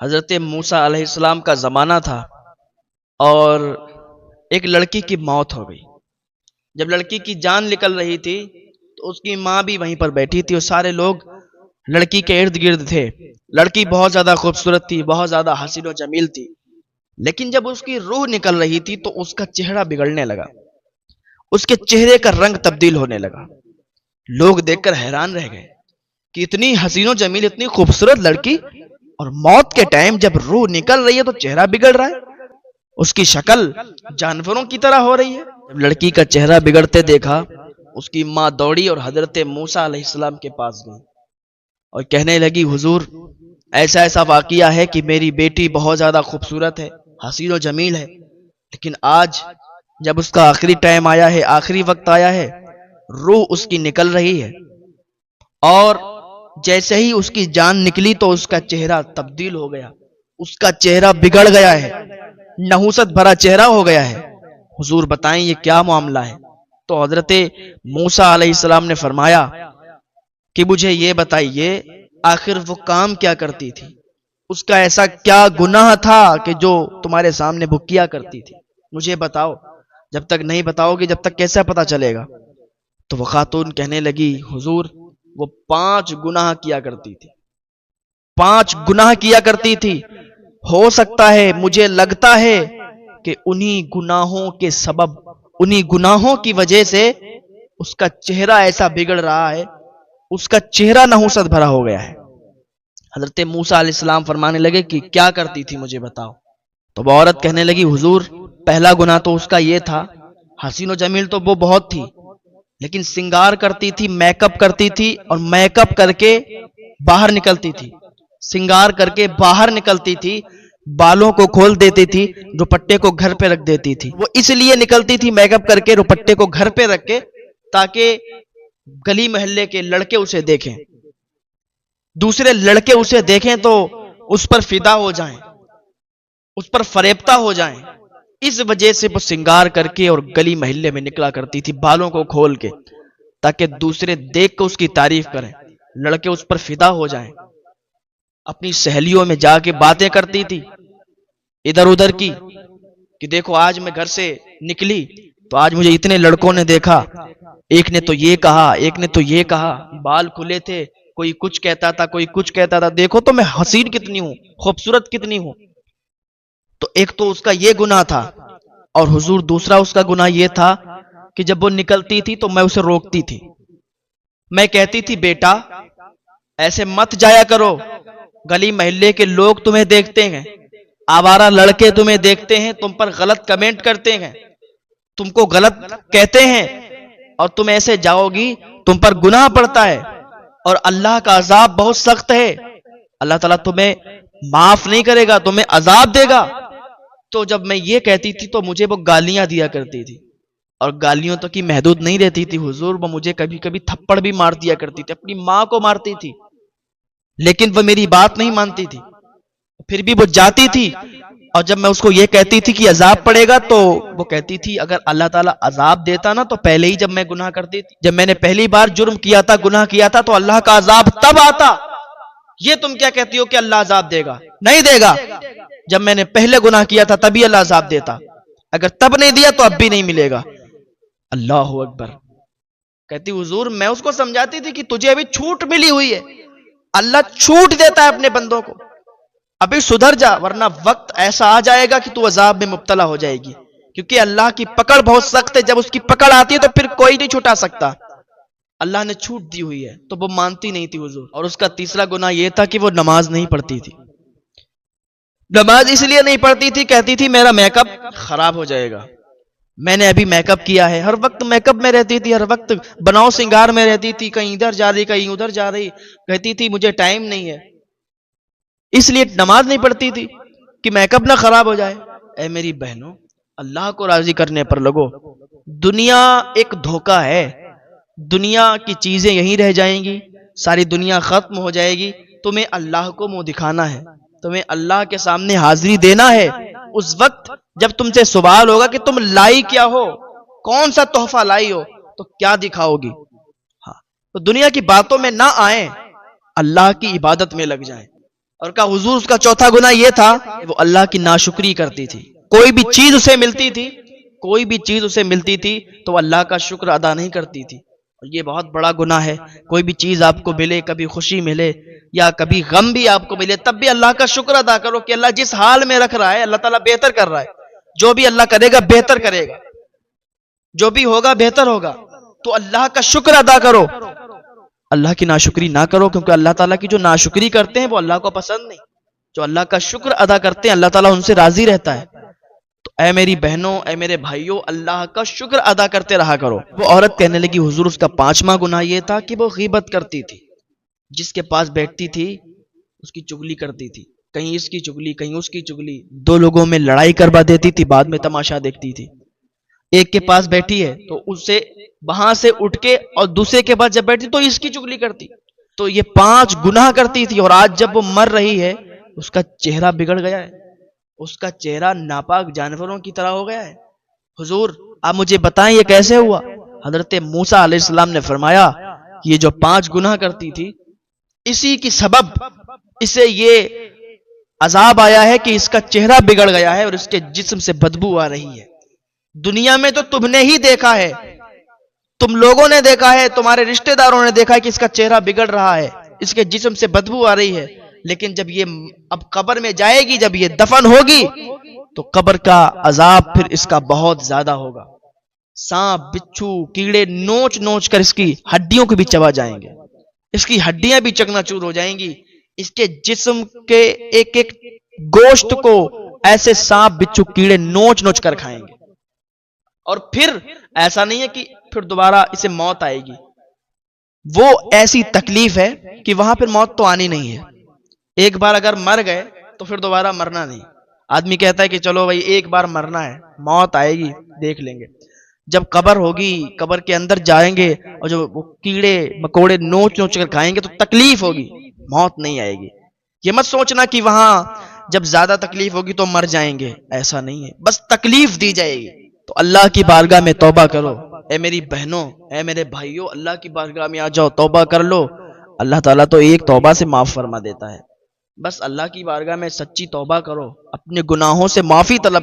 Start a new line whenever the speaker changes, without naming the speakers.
حضرت موسیٰ علیہ السلام کا زمانہ تھا اور ایک لڑکی کی موت ہو گئی۔ جب لڑکی کی جان نکل رہی تھی تو اس کی ماں بھی وہیں پر بیٹھی تھی اور سارے لوگ لڑکی کے ارد گرد تھے۔ لڑکی بہت زیادہ خوبصورت تھی، بہت زیادہ حسین و جمیل تھی، لیکن جب اس کی روح نکل رہی تھی تو اس کا چہرہ بگڑنے لگا، اس کے چہرے کا رنگ تبدیل ہونے لگا۔ لوگ دیکھ کر حیران رہ گئے کہ اتنی حسین و جمیل، اتنی خوبصورت لڑکی، اور موت کے ٹائم جب روح نکل رہی ہے تو چہرہ بگڑ رہا ہے، اس کی شکل جانوروں کی طرح ہو رہی ہے۔ جب لڑکی کا چہرہ بگڑتے دیکھا، اس کی ماں دوڑی اور حضرت موسیٰ علیہ السلام کے پاس گئی اور کہنے لگی، حضور ایسا ایسا واقعہ ہے کہ میری بیٹی بہت زیادہ خوبصورت ہے، حسین و جمیل ہے، لیکن آج جب اس کا آخری ٹائم آیا ہے، آخری وقت آیا ہے، روح اس کی نکل رہی ہے، اور جیسے ہی اس کی جان نکلی تو اس کا چہرہ تبدیل ہو گیا، اس کا چہرہ بگڑ گیا ہے، نحوست بھرا چہرہ ہو گیا ہے۔ حضور بتائیں یہ کیا معاملہ ہے؟ تو حضرت موسیٰ علیہ السلام نے فرمایا کہ مجھے یہ بتائیے، آخر وہ کام کیا کرتی تھی؟ اس کا ایسا کیا گناہ تھا کہ جو تمہارے سامنے وہ کیا کرتی تھی؟ مجھے بتاؤ، جب تک نہیں بتاؤ گے جب تک کیسا پتا چلے گا؟ تو وہ خاتون کہنے لگی، حضور وہ 5 گناہ کیا کرتی تھی، 5 گناہ کیا کرتی تھی۔ ہو سکتا ہے، مجھے لگتا ہے کہ انہی گناہوں کے سبب، انہی گناہوں کی وجہ سے اس کا چہرہ ایسا بگڑ رہا ہے، اس کا چہرہ نحوست بھرا ہو گیا ہے۔ حضرت موسیٰ علیہ السلام فرمانے لگے کہ کیا کرتی تھی مجھے بتاؤ۔ تو وہ عورت کہنے لگی، حضور پہلا گناہ تو اس کا یہ تھا، حسین و جمیل تو وہ بہت تھی، لیکن سنگار کرتی تھی، میک اپ کرتی تھی، اور میک اپ کر کے باہر نکلتی تھی، سنگار کر کے باہر نکلتی تھی، بالوں کو کھول دیتی تھی، دوپٹے کو گھر پہ رکھ دیتی تھی۔ وہ اس لیے نکلتی تھی میک اپ کر کے، دوپٹے کو گھر پہ رکھ کے، تاکہ گلی محلے کے لڑکے اسے دیکھیں، دوسرے لڑکے اسے دیکھیں تو اس پر فدا ہو جائیں، اس پر فریفتہ ہو جائیں۔ اس وجہ سے وہ سنگار کر کے اور گلی محلے میں نکلا کرتی تھی بالوں کو کھول کے، تاکہ دوسرے دیکھ کر اس کی تعریف کریں، لڑکے اس پر فدا ہو جائیں۔ اپنی سہیلیوں میں جا کے باتیں کرتی تھی ادھر ادھر کی کہ دیکھو آج میں گھر سے نکلی تو آج مجھے اتنے لڑکوں نے دیکھا، ایک نے تو یہ کہا، ایک نے تو یہ کہا، بال کھلے تھے، کوئی کچھ کہتا تھا، کوئی کچھ کہتا تھا، دیکھو تو میں حسین کتنی ہوں، خوبصورت کتنی ہوں۔ تو ایک تو اس کا یہ گناہ تھا، اور حضور دوسرا اس کا گناہ یہ تھا کہ جب وہ نکلتی تھی تو میں اسے روکتی تھی، میں کہتی تھی بیٹا ایسے مت جایا کرو، گلی محلے کے لوگ تمہیں دیکھتے ہیں، آوارہ لڑکے تمہیں دیکھتے ہیں، تم پر غلط کمنٹ کرتے ہیں، تم کو غلط کہتے ہیں، اور تم ایسے جاؤ گی تم پر گناہ پڑتا ہے، اور اللہ کا عذاب بہت سخت ہے، اللہ تعالیٰ تمہیں معاف نہیں کرے گا، تمہیں عذاب دے گا۔ تو جب میں یہ کہتی تھی تو مجھے وہ گالیاں دیا کرتی تھی، اور گالیوں تو کی محدود نہیں رہتی تھی حضور، وہ مجھے کبھی کبھی تھپڑ بھی مار دیا کرتی تھی، اپنی ماں کو مارتی تھی، لیکن وہ میری بات نہیں مانتی تھی، پھر بھی وہ جاتی تھی، اور جب میں اس کو یہ کہتی تھی کہ عذاب پڑے گا تو وہ کہتی تھی اگر اللہ تعالیٰ عذاب دیتا نا تو پہلے ہی جب میں گناہ کرتی تھی، جب میں نے پہلی بار جرم کیا تھا، گناہ کیا تھا، تو اللہ کا عذاب تب آتا، یہ تم کیا کہتی ہو کہ اللہ عذاب دے گا؟ نہیں دے گا، جب میں نے پہلے گناہ کیا تھا تبھی اللہ عذاب دیتا، اگر تب نہیں دیا تو اب بھی نہیں ملے گا۔ اللہ اکبر۔ کہتی حضور میں اس کو سمجھاتی تھی کہ تجھے ابھی چھوٹ ملی ہوئی ہے، اللہ چھوٹ دیتا ہے اپنے بندوں کو، ابھی سدھر جا ورنہ وقت ایسا آ جائے گا کہ تو عذاب میں مبتلا ہو جائے گی، کیونکہ اللہ کی پکڑ بہت سخت ہے، جب اس کی پکڑ آتی ہے تو پھر کوئی نہیں چھٹا سکتا، اللہ نے چھوٹ دی ہوئی ہے۔ تو وہ مانتی نہیں تھی حضور۔ اور اس کا تیسرا گناہ یہ تھا کہ وہ نماز نہیں پڑھتی تھی، نماز اس لیے نہیں پڑھتی تھی، کہتی تھی میرا میک اپ خراب ہو جائے گا، میں نے ابھی میک اپ کیا ہے، ہر وقت میک اپ میں رہتی تھی، ہر وقت بناؤ سنگار میں رہتی تھی، کہیں ادھر جا رہی کہیں ادھر جا رہی، کہتی تھی مجھے ٹائم نہیں ہے، اس لیے نماز نہیں پڑھتی تھی کہ میک اپ نہ خراب ہو جائے۔ اے میری بہنوں، اللہ کو راضی کرنے پر لگو، دنیا ایک دھوکہ ہے، دنیا کی چیزیں یہیں رہ جائیں گی، ساری دنیا ختم ہو جائے گی، تمہیں اللہ کو منہ دکھانا ہے، تمہیں اللہ کے سامنے حاضری دینا ہے، اس وقت جب تم سے سوال ہوگا کہ تم لائی کیا ہو، کون سا تحفہ لائی ہو، تو کیا دکھاؤ گی؟ تو دنیا کی باتوں میں نہ آئیں، اللہ کی عبادت میں لگ جائیں، اور کہا حضور اس کا چوتھا گناہ یہ تھا کہ وہ اللہ کی ناشکری کرتی تھی. کوئی بھی چیز اسے ملتی تھی تو وہ اللہ کا شکر ادا نہیں کرتی تھی. اور یہ بہت بڑا گناہ ہے. کوئی بھی چیز آپ کو ملے, کبھی خوشی ملے یا کبھی غم بھی آپ کو ملے, تب بھی اللہ کا شکر ادا کرو کہ اللہ جس حال میں رکھ رہا ہے اللہ تعالیٰ بہتر کر رہا ہے. جو بھی اللہ کرے گا بہتر کرے گا, جو بھی ہوگا بہتر ہوگا. تو اللہ کا شکر ادا کرو, اللہ کی ناشکری نہ کرو, کیونکہ اللہ تعالیٰ کی جو ناشکری کرتے ہیں وہ اللہ کو پسند نہیں. جو اللہ کا شکر ادا کرتے ہیں اللہ تعالیٰ ان سے راضی رہتا ہے. تو اے میری بہنوں, اے میرے بھائیوں, اللہ کا شکر ادا کرتے رہا کرو. وہ عورت کہنے لگی حضور اس کا 5واں گناہ یہ تھا کہ وہ غیبت کرتی تھی. جس کے پاس بیٹھتی تھی اس کی چگلی کرتی تھی, کہیں اس کی چگلی کہیں اس کی چگلی, 2 لوگوں میں لڑائی کروا دیتی تھی, بعد میں تماشا دیکھتی تھی. ایک کے پاس بیٹھی ہے تو اس سے وہاں سے اٹھ کے اور دوسرے کے پاس جب بیٹھتی تو اس کی چگلی کرتی. تو یہ 5 گناہ کرتی تھی, اور آج جب وہ مر رہی ہے اس کا چہرہ بگڑ گیا ہے, اس کا چہرہ ناپاک جانوروں کی طرح ہو گیا ہے. حضور آپ مجھے بتائیں یہ کیسے ہوا؟ حضرت موسیٰ علیہ السلام نے فرمایا یہ جو 5 گناہ کرتی تھی اسی کی سبب اسے یہ عذاب آیا ہے کہ اس کا چہرہ بگڑ گیا ہے اور اس کے جسم سے بدبو آ رہی ہے. دنیا میں تو تم نے ہی دیکھا ہے, تم لوگوں نے دیکھا ہے, تمہارے رشتہ داروں نے دیکھا ہے کہ اس کا چہرہ بگڑ رہا ہے, اس کے جسم سے بدبو آ رہی ہے. لیکن جب یہ اب قبر میں جائے گی, جب یہ دفن ہوگی تو قبر کا عذاب پھر اس کا بہت زیادہ ہوگا. سانپ, بچھو, کیڑے نوچ نوچ کر اس کی ہڈیوں کو بھی چبا جائیں گے, اس کی ہڈیاں بھی چکنا چور ہو جائیں گی. اس کے جسم کے ایک ایک گوشت کو ایسے سانپ, بچھو, کیڑے نوچ نوچ کر کھائیں گے. اور پھر ایسا نہیں ہے کہ پھر دوبارہ اسے موت آئے گی, وہ ایسی تکلیف ہے کہ وہاں پھر موت تو آنی نہیں ہے. ایک بار اگر مر گئے تو پھر دوبارہ مرنا نہیں. آدمی کہتا ہے کہ چلو بھائی ایک بار مرنا ہے, موت آئے گی دیکھ لیں گے. جب قبر ہوگی, قبر کے اندر جائیں گے اور جب وہ کیڑے مکوڑے نوچ نوچ کر کھائیں گے تو تکلیف ہوگی, موت نہیں آئے گی. یہ مت سوچنا کہ وہاں جب زیادہ تکلیف ہوگی تو مر جائیں گے, ایسا نہیں ہے, بس تکلیف دی جائے گی. تو اللہ کی بارگاہ میں توبہ کرو. اے میری بہنوں, اے میرے بھائیوں, اللہ کی بارگاہ میں آ جاؤ, توبہ کر لو. اللہ تعالیٰ تو ایک توبہ سے معاف فرما دیتا ہے. بس اللہ کی بارگاہ میں سچی توبہ کرو, اپنے گناہوں سے معافی طلب